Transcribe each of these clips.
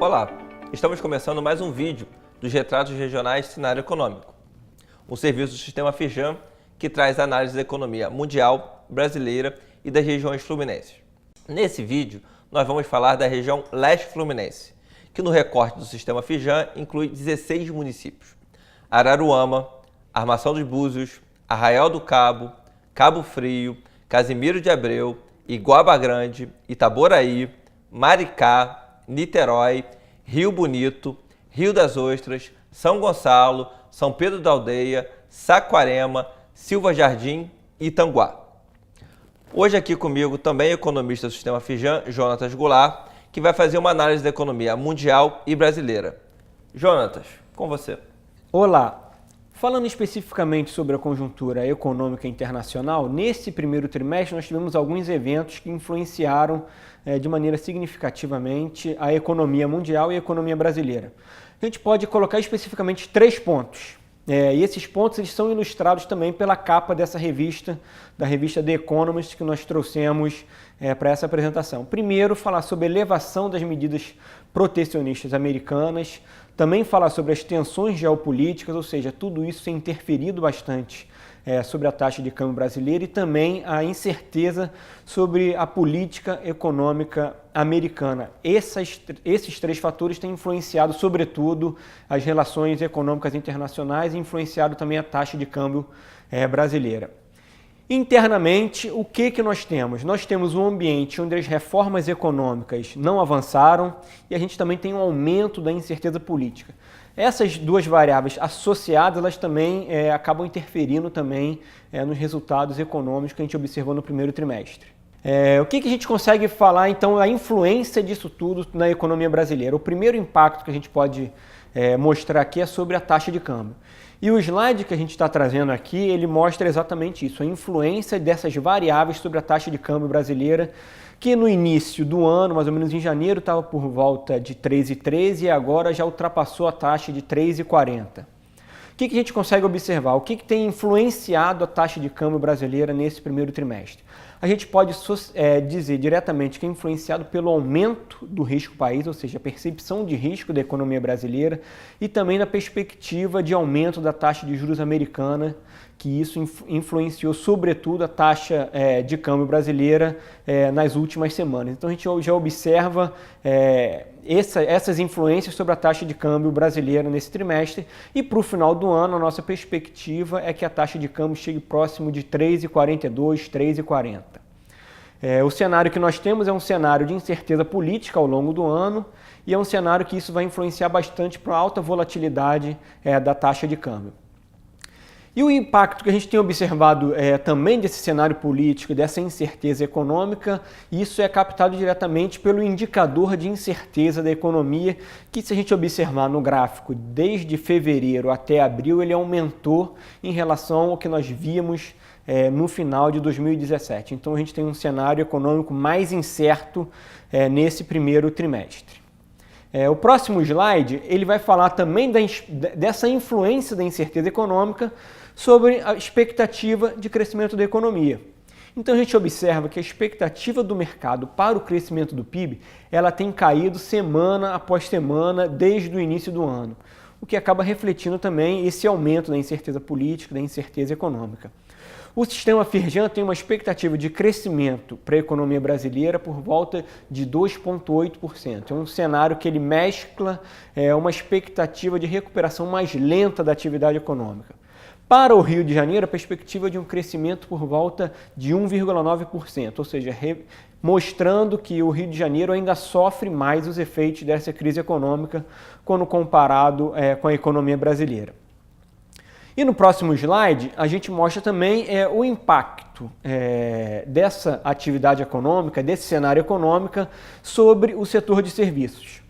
Olá, estamos começando mais um vídeo dos retratos regionais de cenário econômico, um serviço do Sistema Firjan que traz análise da economia mundial, brasileira e das regiões fluminenses. Nesse vídeo, nós vamos falar da região leste fluminense, que no recorte do Sistema Firjan inclui 16 municípios: Araruama, Armação dos Búzios, Arraial do Cabo, Cabo Frio, Casimiro de Abreu, Iguaba Grande, Itaboraí, Maricá, Niterói, Rio Bonito, Rio das Ostras, São Gonçalo, São Pedro da Aldeia, Saquarema, Silva Jardim e Itanguá. Hoje aqui comigo também o economista do Sistema Firjan, Jonatas Goulart, que vai fazer uma análise da economia mundial e brasileira. Jonatas, com você. Olá! Falando especificamente sobre a conjuntura econômica internacional, nesse primeiro trimestre nós tivemos alguns eventos que influenciaram de maneira significativamente a economia mundial e a economia brasileira. A gente pode colocar especificamente 3 pontos. E esses pontos eles são ilustrados também pela capa dessa revista, da revista The Economist, que nós trouxemos para essa apresentação. Primeiro, falar sobre a elevação das medidas protecionistas americanas, também falar sobre as tensões geopolíticas, ou seja, tudo isso tem interferido bastante sobre a taxa de câmbio brasileira, e também a incerteza sobre a política econômica americana. Esses 3 fatores têm influenciado, sobretudo, as relações econômicas internacionais e influenciado também a taxa de câmbio brasileira. Internamente, o que nós temos? Nós temos um ambiente onde as reformas econômicas não avançaram e a gente também tem um aumento da incerteza política. Essas 2 variáveis associadas, elas também acabam interferindo também nos resultados econômicos que a gente observou no primeiro trimestre. O que a gente consegue falar, então, da influência disso tudo na economia brasileira? O primeiro impacto que a gente pode mostrar aqui é sobre a taxa de câmbio. E o slide que a gente está trazendo aqui, ele mostra exatamente isso, a influência dessas variáveis sobre a taxa de câmbio brasileira, que no início do ano, mais ou menos em janeiro, estava por volta de 3,13 e agora já ultrapassou a taxa de 3,40. O que a gente consegue observar? O que tem influenciado a taxa de câmbio brasileira nesse primeiro trimestre? A gente pode dizer diretamente que é influenciado pelo aumento do risco país, ou seja, a percepção de risco da economia brasileira, e também na perspectiva de aumento da taxa de juros americana, que isso influenciou sobretudo a taxa de câmbio brasileira nas últimas semanas. Então a gente já observa essas influências sobre a taxa de câmbio brasileira nesse trimestre, e para o final do ano a nossa perspectiva é que a taxa de câmbio chegue próximo de 3,42, 3,40. O cenário que nós temos é um cenário de incerteza política ao longo do ano, e é um cenário que isso vai influenciar bastante para a alta volatilidade da taxa de câmbio. E o impacto que a gente tem observado também desse cenário político, dessa incerteza econômica, isso é captado diretamente pelo indicador de incerteza da economia, que, se a gente observar no gráfico, desde fevereiro até abril, ele aumentou em relação ao que nós víamos no final de 2017. Então a gente tem um cenário econômico mais incerto nesse primeiro trimestre. O próximo slide ele vai falar também dessa influência da incerteza econômica sobre a expectativa de crescimento da economia. Então a gente observa que a expectativa do mercado para o crescimento do PIB ela tem caído semana após semana desde o início do ano, o que acaba refletindo também esse aumento da incerteza política, da incerteza econômica. O Sistema Firjan tem uma expectativa de crescimento para a economia brasileira por volta de 2,8%. É um cenário que ele mescla uma expectativa de recuperação mais lenta da atividade econômica. Para o Rio de Janeiro, a perspectiva é de um crescimento por volta de 1,9%, ou seja, mostrando que o Rio de Janeiro ainda sofre mais os efeitos dessa crise econômica quando comparado com a economia brasileira. E no próximo slide, a gente mostra também o impacto dessa atividade econômica, desse cenário econômico, sobre o setor de serviços.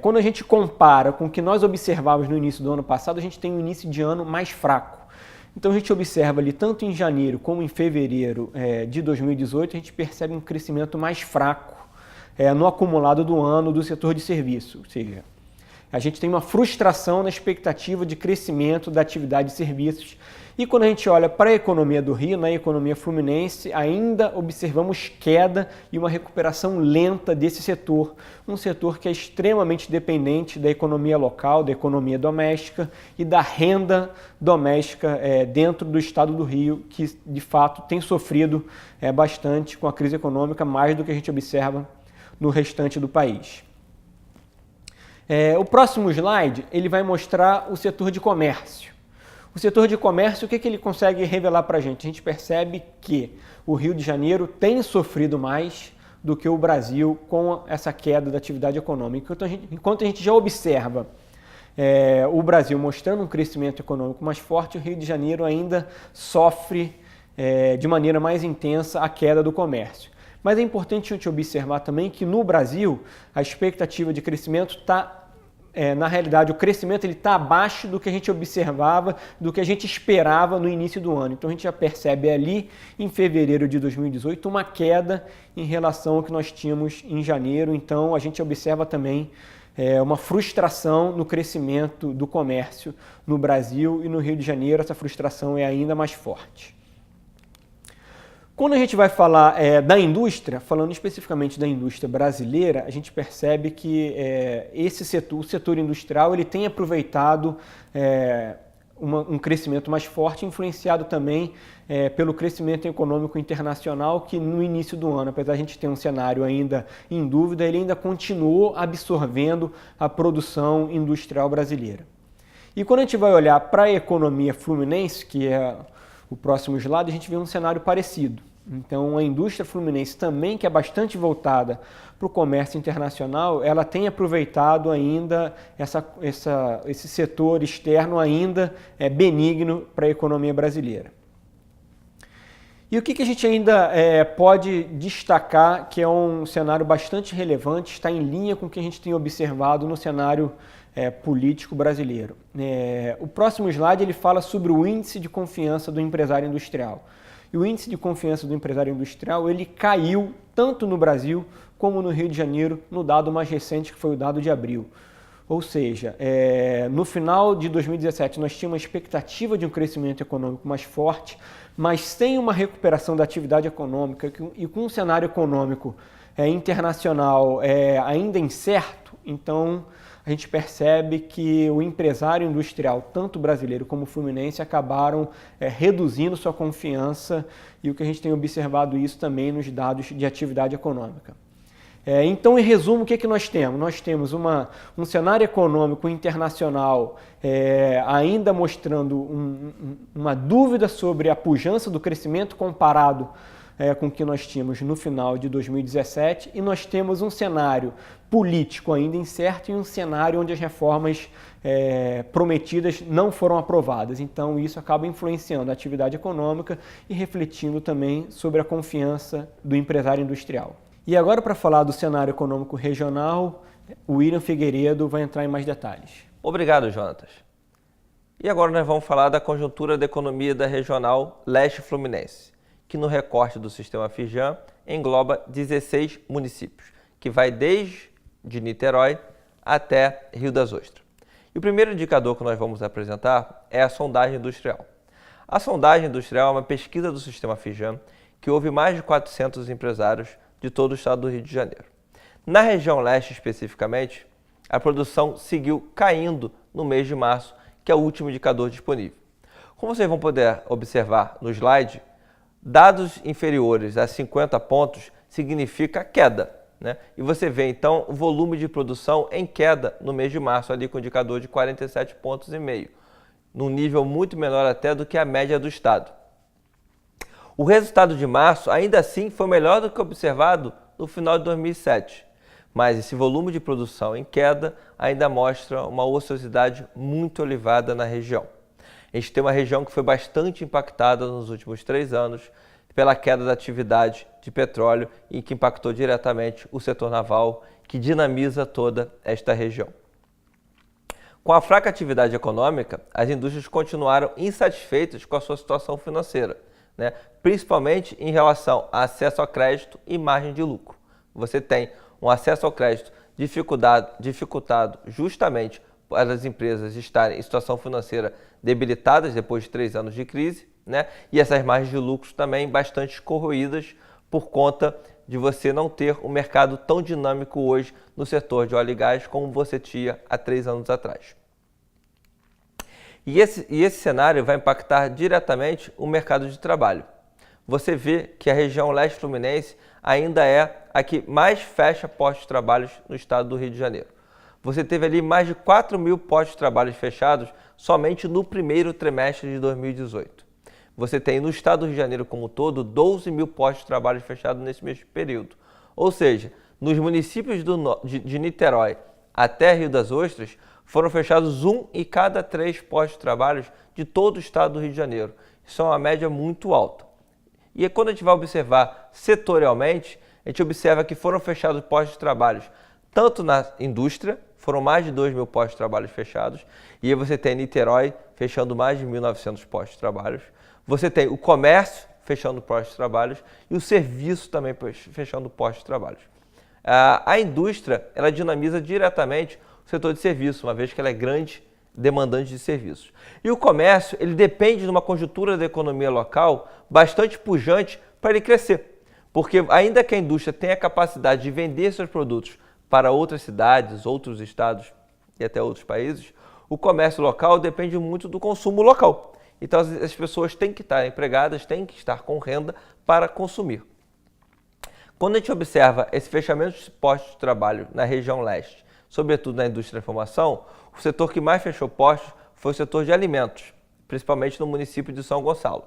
Quando a gente compara com o que nós observávamos no início do ano passado, a gente tem um início de ano mais fraco. Então a gente observa ali, tanto em janeiro como em fevereiro de 2018, a gente percebe um crescimento mais fraco no acumulado do ano do setor de serviços, ou seja, A gente tem uma frustração na expectativa de crescimento da atividade de serviços. E quando a gente olha para a economia do Rio, na economia fluminense, ainda observamos queda e uma recuperação lenta desse setor. Um setor que é extremamente dependente da economia local, da economia doméstica e da renda doméstica dentro do estado do Rio, que de fato tem sofrido bastante com a crise econômica, mais do que a gente observa no restante do país. O próximo slide ele vai mostrar o setor de comércio. O setor de comércio, o que ele consegue revelar para a gente? A gente percebe que o Rio de Janeiro tem sofrido mais do que o Brasil com essa queda da atividade econômica. Enquanto a gente já observa o Brasil mostrando um crescimento econômico mais forte, o Rio de Janeiro ainda sofre de maneira mais intensa a queda do comércio. Mas é importante a gente observar também que no Brasil a expectativa de crescimento está na realidade, o crescimento está abaixo do que a gente observava, do que a gente esperava no início do ano. Então, a gente já percebe ali, em fevereiro de 2018, uma queda em relação ao que nós tínhamos em janeiro. Então, a gente observa também uma frustração no crescimento do comércio no Brasil e no Rio de Janeiro. Essa frustração é ainda mais forte. Quando a gente vai falar da indústria, falando especificamente da indústria brasileira, a gente percebe que o setor industrial, ele tem aproveitado um crescimento mais forte, influenciado também pelo crescimento econômico internacional, que no início do ano, apesar de a gente ter um cenário ainda em dúvida, ele ainda continuou absorvendo a produção industrial brasileira. E quando a gente vai olhar para a economia fluminense, que é o próximo slide, a gente vê um cenário parecido. Então, a indústria fluminense também, que é bastante voltada para o comércio internacional, ela tem aproveitado ainda esse setor externo ainda benigno para a economia brasileira. E o que a gente ainda pode destacar, que é um cenário bastante relevante, está em linha com o que a gente tem observado no cenário político brasileiro. O próximo slide ele fala sobre o índice de confiança do empresário industrial. E o índice de confiança do empresário industrial ele caiu tanto no Brasil como no Rio de Janeiro, no dado mais recente, que foi o dado de abril. Ou seja, no final de 2017 nós tínhamos uma expectativa de um crescimento econômico mais forte, mas sem uma recuperação da atividade econômica e com um cenário econômico internacional ainda incerto, então a gente percebe que o empresário industrial, tanto brasileiro como fluminense, acabaram reduzindo sua confiança e o que a gente tem observado isso também nos dados de atividade econômica. Então, em resumo, o que nós temos? Nós temos um cenário econômico internacional ainda mostrando uma dúvida sobre a pujança do crescimento comparado com o que nós tínhamos no final de 2017 e nós temos um cenário político ainda incerto e um cenário onde as reformas prometidas não foram aprovadas. Então isso acaba influenciando a atividade econômica e refletindo também sobre a confiança do empresário industrial. E agora, para falar do cenário econômico regional, o William Figueiredo vai entrar em mais detalhes. Obrigado, Jonatas. E agora nós vamos falar da conjuntura da economia da regional Leste Fluminense, que no recorte do sistema Fijan engloba 16 municípios, que vai desde Niterói até Rio das Ostras. E o primeiro indicador que nós vamos apresentar é a sondagem industrial. A sondagem industrial é uma pesquisa do sistema Fijan que houve mais de 400 empresários de todo o estado do Rio de Janeiro. Na região leste especificamente, a produção seguiu caindo no mês de março, que é o último indicador disponível. Como vocês vão poder observar no slide, dados inferiores a 50 pontos significa queda, né? E você vê então o volume de produção em queda no mês de março, ali com o indicador de 47,5 pontos, num nível muito menor até do que a média do estado. O resultado de março ainda assim foi melhor do que observado no final de 2007, mas esse volume de produção em queda ainda mostra uma ociosidade muito elevada na região. A gente tem uma região que foi bastante impactada nos últimos 3 anos pela queda da atividade de petróleo e que impactou diretamente o setor naval, que dinamiza toda esta região. Com a fraca atividade econômica, as indústrias continuaram insatisfeitas com a sua situação financeira, né? Principalmente em relação a acesso ao crédito e margem de lucro. Você tem um acesso ao crédito dificultado justamente para as empresas estarem em situação financeira debilitadas depois de 3 anos de crise, né? E essas margens de lucros também bastante corroídas por conta de você não ter um mercado tão dinâmico hoje no setor de óleo e gás como você tinha há 3 anos atrás. E esse cenário vai impactar diretamente o mercado de trabalho. Você vê que a região leste fluminense ainda é a que mais fecha postos de trabalho no estado do Rio de Janeiro. Você teve ali mais de 4.000 postos de trabalho fechados somente no primeiro trimestre de 2018. Você tem no estado do Rio de Janeiro como um todo 12.000 postos de trabalho fechados nesse mesmo período. Ou seja, nos municípios de Niterói até Rio das Ostras, foram fechados 1 em cada 3 postos de trabalho de todo o estado do Rio de Janeiro. Isso é uma média muito alta. E quando a gente vai observar setorialmente, a gente observa que foram fechados postos de trabalho tanto na indústria, foram mais de 2.000 postos de trabalho fechados, e aí você tem Niterói fechando mais de 1.900 postos de trabalho. Você tem o comércio fechando postos de trabalho e o serviço também fechando postos de trabalho. A indústria, ela dinamiza diretamente o setor de serviço, uma vez que ela é grande demandante de serviços. E o comércio, ele depende de uma conjuntura da economia local bastante pujante para ele crescer. Porque ainda que a indústria tenha a capacidade de vender seus produtos para outras cidades, outros estados e até outros países, o comércio local depende muito do consumo local. Então as pessoas têm que estar empregadas, têm que estar com renda para consumir. Quando a gente observa esse fechamento de postos de trabalho na região leste, sobretudo na indústria da informação, o setor que mais fechou postos foi o setor de alimentos, principalmente no município de São Gonçalo.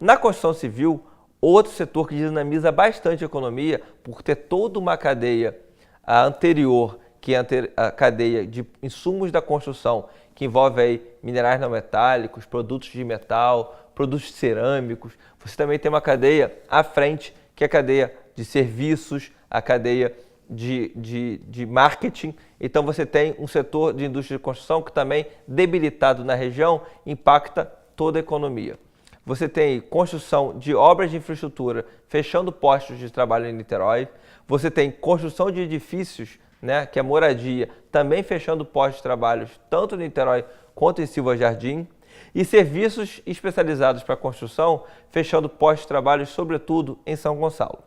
Na construção civil, outro setor que dinamiza bastante a economia, por ter toda uma cadeia anterior, que é a cadeia de insumos da construção, que envolve aí minerais não metálicos, produtos de metal, produtos cerâmicos. Você também tem uma cadeia à frente, que é a cadeia de serviços, a cadeia de marketing. Então você tem um setor de indústria de construção que também, debilitado na região, impacta toda a economia. Você tem construção de obras de infraestrutura, fechando postos de trabalho em Niterói. Você tem construção de edifícios, né, que é moradia, também fechando postos de trabalho, tanto em Niterói quanto em Silva Jardim. E serviços especializados para construção, fechando postos de trabalho, sobretudo em São Gonçalo.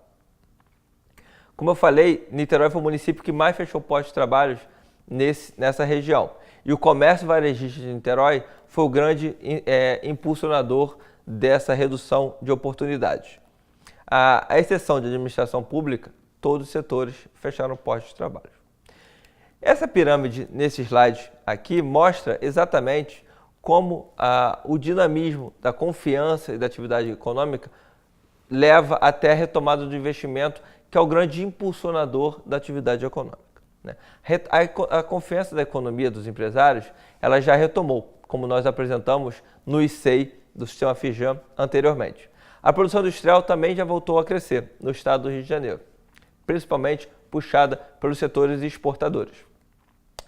Como eu falei, Niterói foi o município que mais fechou postos de trabalho nessa região. E o comércio varejista de Niterói foi o grande impulsionador dessa redução de oportunidades. A exceção de administração pública, todos os setores fecharam postos de trabalho. Essa pirâmide, nesse slide aqui, mostra exatamente como o dinamismo da confiança e da atividade econômica leva até a retomada do investimento, que é o grande impulsionador da atividade econômica. Né? A confiança da economia dos empresários, ela já retomou, como nós apresentamos no ICEI do sistema FIJAM anteriormente. A produção industrial também já voltou a crescer no estado do Rio de Janeiro, principalmente puxada pelos setores exportadores.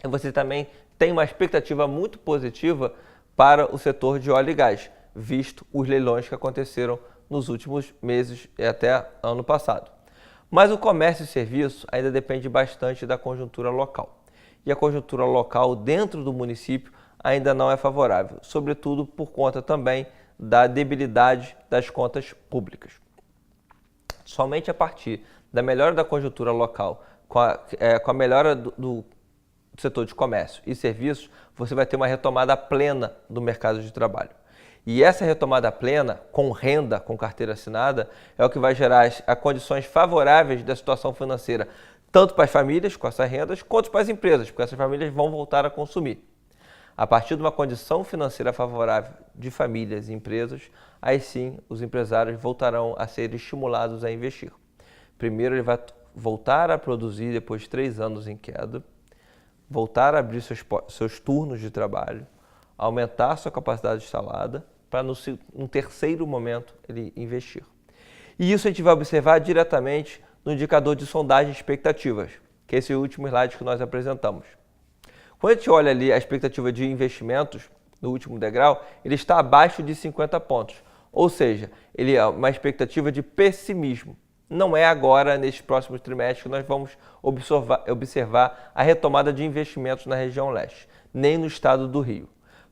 E você também tem uma expectativa muito positiva para o setor de óleo e gás, visto os leilões que aconteceram nos últimos meses e até ano passado. Mas o comércio e serviço ainda depende bastante da conjuntura local. E a conjuntura local dentro do município ainda não é favorável, sobretudo por conta também da debilidade das contas públicas. Somente a partir da melhora da conjuntura local, com a melhora do setor de comércio e serviços, você vai ter uma retomada plena do mercado de trabalho. E essa retomada plena, com renda, com carteira assinada, é o que vai gerar as condições favoráveis da situação financeira, tanto para as famílias com essas rendas, quanto para as empresas, porque essas famílias vão voltar a consumir. A partir de uma condição financeira favorável de famílias e empresas, aí sim os empresários voltarão a ser estimulados a investir. Primeiro ele vai voltar a produzir depois de 3 anos em queda, voltar a abrir seus turnos de trabalho, aumentar sua capacidade instalada, para num terceiro momento ele investir. E isso a gente vai observar diretamente no indicador de sondagem de expectativas, que é esse último slide que nós apresentamos. Quando a gente olha ali a expectativa de investimentos, no último degrau, ele está abaixo de 50 pontos. Ou seja, ele é uma expectativa de pessimismo. não é agora, nestes próximos trimestres, que nós vamos observar a retomada de investimentos na região leste, nem no estado do Rio.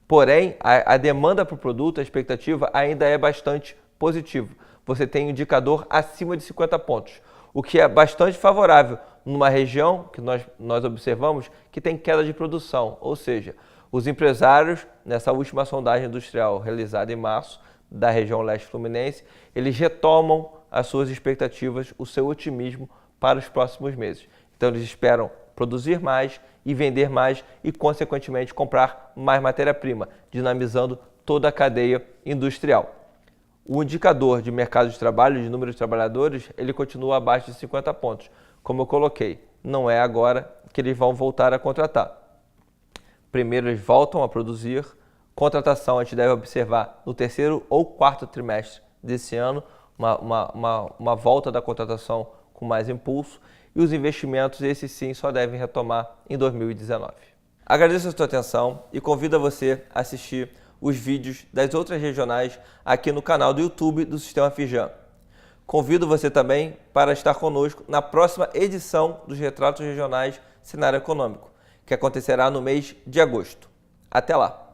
Porém, a demanda para o produto, a expectativa ainda é bastante positiva. Você tem um indicador acima de 50 pontos, o que é bastante favorável numa região que nós observamos que tem queda de produção, ou seja, os empresários, nessa última sondagem industrial realizada em março, da região leste fluminense, eles retomam as suas expectativas, o seu otimismo para os próximos meses. Então, eles esperam produzir mais e vender mais e, consequentemente, comprar mais matéria-prima, dinamizando toda a cadeia industrial. O indicador de mercado de trabalho, de número de trabalhadores, ele continua abaixo de 50 pontos. Como eu coloquei, não é agora que eles vão voltar a contratar. Primeiro, eles voltam a produzir. Contratação a gente deve observar no terceiro ou quarto trimestre desse ano, uma volta da contratação com mais impulso, e os investimentos, esses sim, só devem retomar em 2019. Agradeço a sua atenção e convido a você a assistir os vídeos das outras regionais aqui no canal do YouTube do Sistema Fijan. Convido você também para estar conosco na próxima edição dos Retratos Regionais Cenário Econômico, que acontecerá no mês de agosto. Até lá!